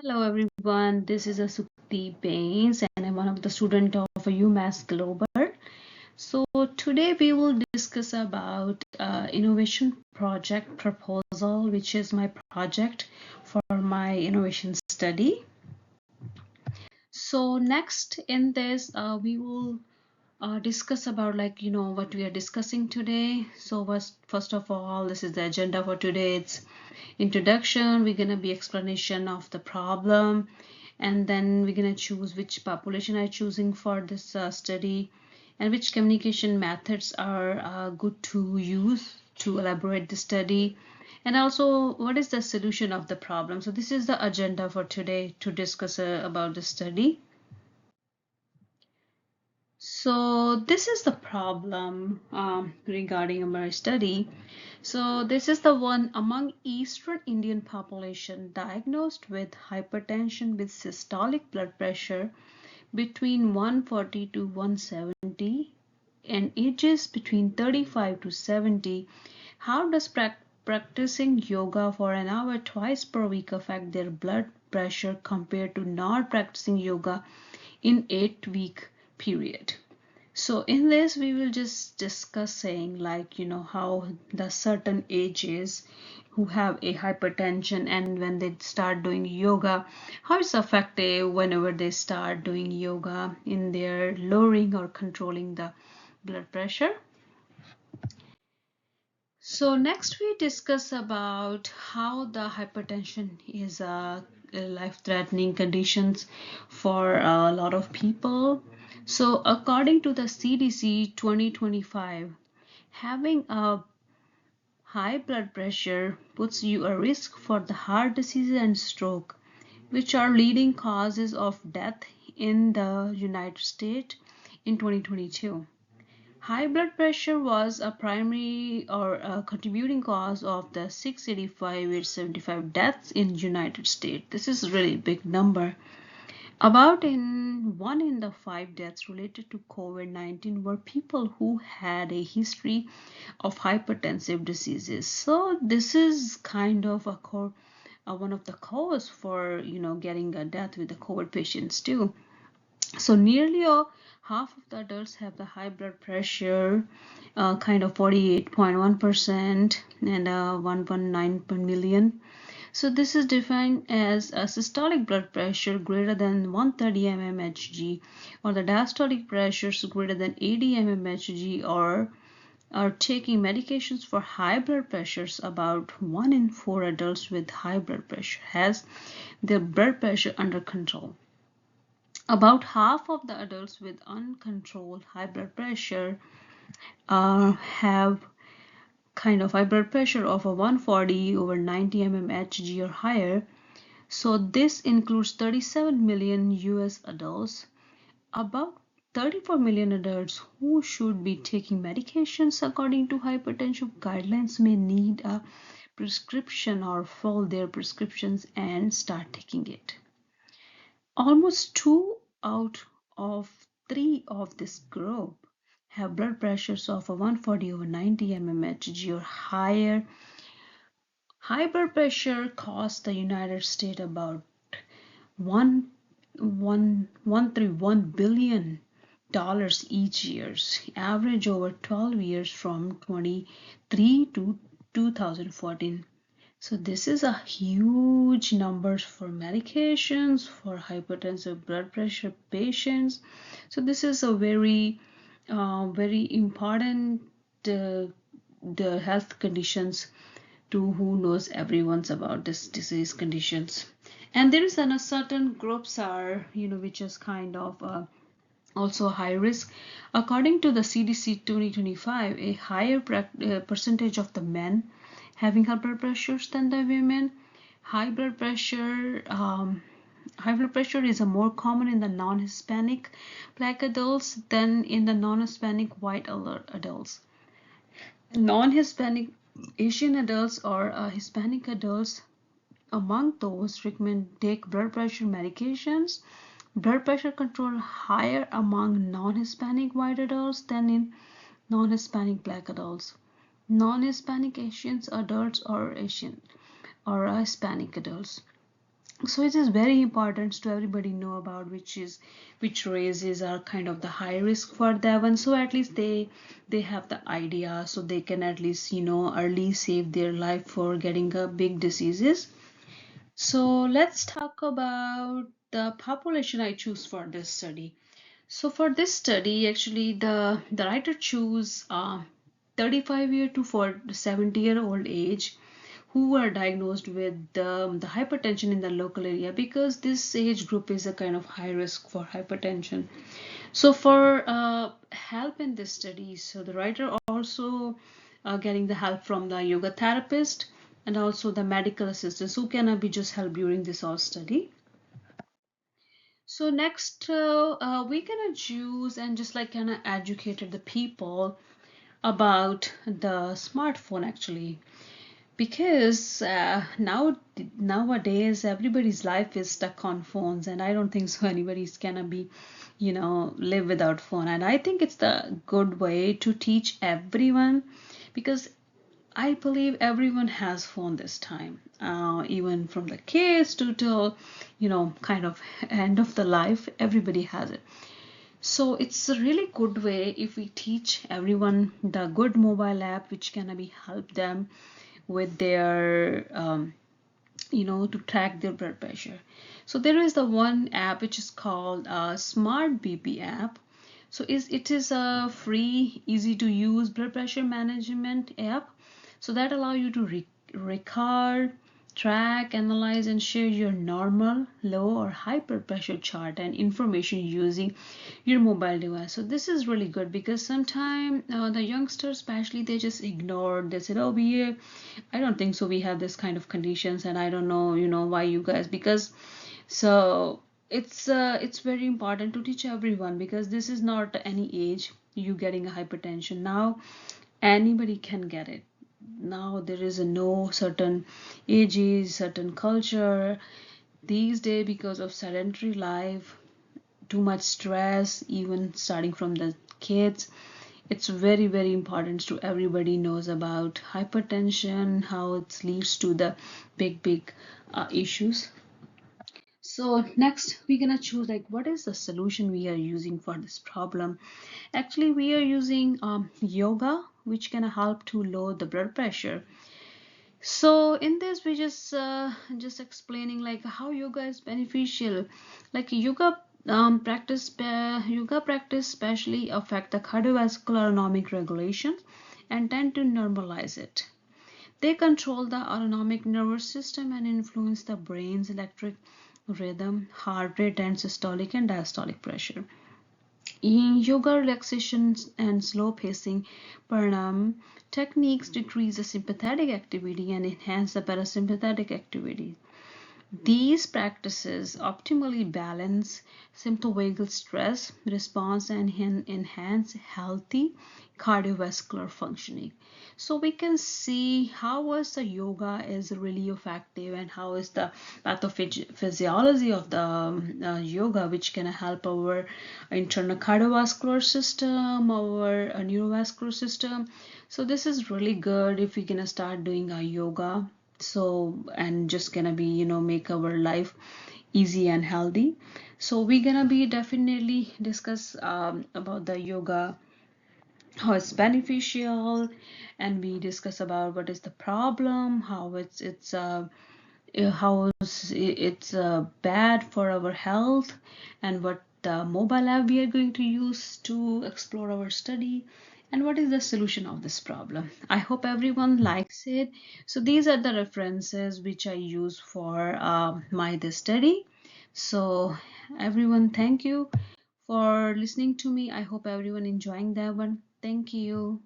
Hello everyone, this is Asukti Bains and I'm one of the student of UMass Global. So today we will discuss about innovation project proposal, which is my project for my innovation study. So next in this we will discuss about what we are discussing today. So first of all, this is the agenda for today. It's introduction, we're gonna be explanation of the problem, and then we're gonna choose which population I'm choosing for this study and which communication methods are good to use to elaborate the study, and also what is the solution of the problem. So this is the agenda for today to discuss about the study. So this is the problem regarding my study. So this is the one among Eastern Indian population diagnosed with hypertension with systolic blood pressure between 140 to 170 and ages between 35 to 70. How does practicing yoga for an hour twice per week affect their blood pressure compared to not practicing yoga in 8-week period? So in this we will just discuss saying how the certain ages who have a hypertension and when they start doing yoga, how it's effective whenever they start doing yoga in their lowering or controlling the blood pressure. So next we discuss about how the hypertension is a life-threatening conditions for a lot of people. So according to the CDC 2025, having a high blood pressure puts you at risk for the heart disease and stroke, which are leading causes of death in the United States in 2022. High blood pressure was a primary or a contributing cause of the 685 deaths in United States. This is a really big number. About in 1 in 5 deaths related to COVID-19 were people who had a history of hypertensive diseases. So this is kind of one of the cause for getting a death with the COVID patients too. So nearly half of the adults have the high blood pressure, kind of 48.1% and 1.9 per million. So this is defined as a systolic blood pressure greater than 130 mmHg or the diastolic pressures greater than 80 mmHg or are taking medications for high blood pressures. About 1 in 4 adults with high blood pressure has their blood pressure under control. About half of the adults with uncontrolled high blood pressure have kind of high blood pressure of a 140 over 90 mmHg or higher. So this includes 37 million US adults, about 34 million adults who should be taking medications according to hypertension guidelines may need a prescription or fill their prescriptions and start taking it. Almost 2 out of 3 of this group have blood pressures of a 140 over 90 mmHg or higher. High blood pressure costs the United States about $131 billion each year, average over 12 years from 23 to 2014. So this is a huge numbers for medications for hypertensive blood pressure patients. So this is a very important the health conditions to who knows everyone's about this disease conditions. And there is a certain groups are which is kind of also high risk. According to the CDC 2025, a higher percentage of the men having high blood pressures than the women. High blood pressure high blood pressure is a more common in the non-Hispanic black adults than in the non-Hispanic white adults. Non-Hispanic Asian adults or Hispanic adults among those recommend take blood pressure medications. Blood pressure control higher among non-Hispanic white adults than in non-Hispanic black adults. Non-Hispanic Asian adults or Asian or Hispanic adults So it is very important to everybody know about which races are kind of the high risk for that one, so at least they have the idea, so they can at least early save their life for getting big diseases. So let's talk about the population I choose for this study. So for this study, actually, the writer choose 35-year to 70-year-old age who are diagnosed with the hypertension in the local area, because this age group is a kind of high risk for hypertension. So for help in this study, so the writer also getting the help from the yoga therapist and also the medical assistants who can be just help during this all study. So next, we gonna choose and just like kind of educated the people about the smartphone actually, because nowadays everybody's life is stuck on phones, and I don't think so anybody's gonna be, live without phone. And I think it's the good way to teach everyone, because I believe everyone has phone this time, even from the kids to till, kind of end of the life, everybody has it. So it's a really good way if we teach everyone the good mobile app which can be help them with their, to track their blood pressure. So there is the one app which is called Smart BP app. So it is a free, easy to use blood pressure management app. So that allow you to record, track, analyze, and share your normal, low, or high blood pressure chart and information using your mobile device. So this is really good, because sometimes the youngsters, especially, they just ignore. They said, "Oh, I don't think so. We have this kind of conditions, and I don't know, why you guys." Because so it's very important to teach everyone, because this is not any age you getting a hypertension. Now anybody can get it. Now there is a no certain ages, certain culture these days, because of sedentary life, too much stress, even starting from the kids. It's very, very important to everybody knows about hypertension, how it leads to the big issues. So next we're gonna choose like what is the solution we are using for this problem. Actually, we are using yoga, which can help to lower the blood pressure. So in this we just explaining like how yoga is beneficial. Like yoga practice especially affect the cardiovascular autonomic regulation and tend to normalize it. They control the autonomic nervous system and influence the brain's electric rhythm, heart rate, and systolic and diastolic pressure. In yoga, relaxation and slow pacing pranayama techniques decrease the sympathetic activity and enhance the parasympathetic activity. These practices optimally balance symptomatic stress response and enhance healthy cardiovascular functioning. So we can see how is the yoga is really effective, and how is the pathophysiology of the yoga, which can help our internal cardiovascular system, our neurovascular system. So this is really good if we gonna start doing a yoga, so and just gonna be make our life easy and healthy. So we're gonna be definitely discuss about the yoga, how it's beneficial, and we discuss about what is the problem, how it's bad for our health, and what mobile app we are going to use to explore our study, and what is the solution of this problem. I hope everyone likes it. So these are the references which I use for my this study. So everyone, thank you for listening to me. I hope everyone enjoying that one. Thank you.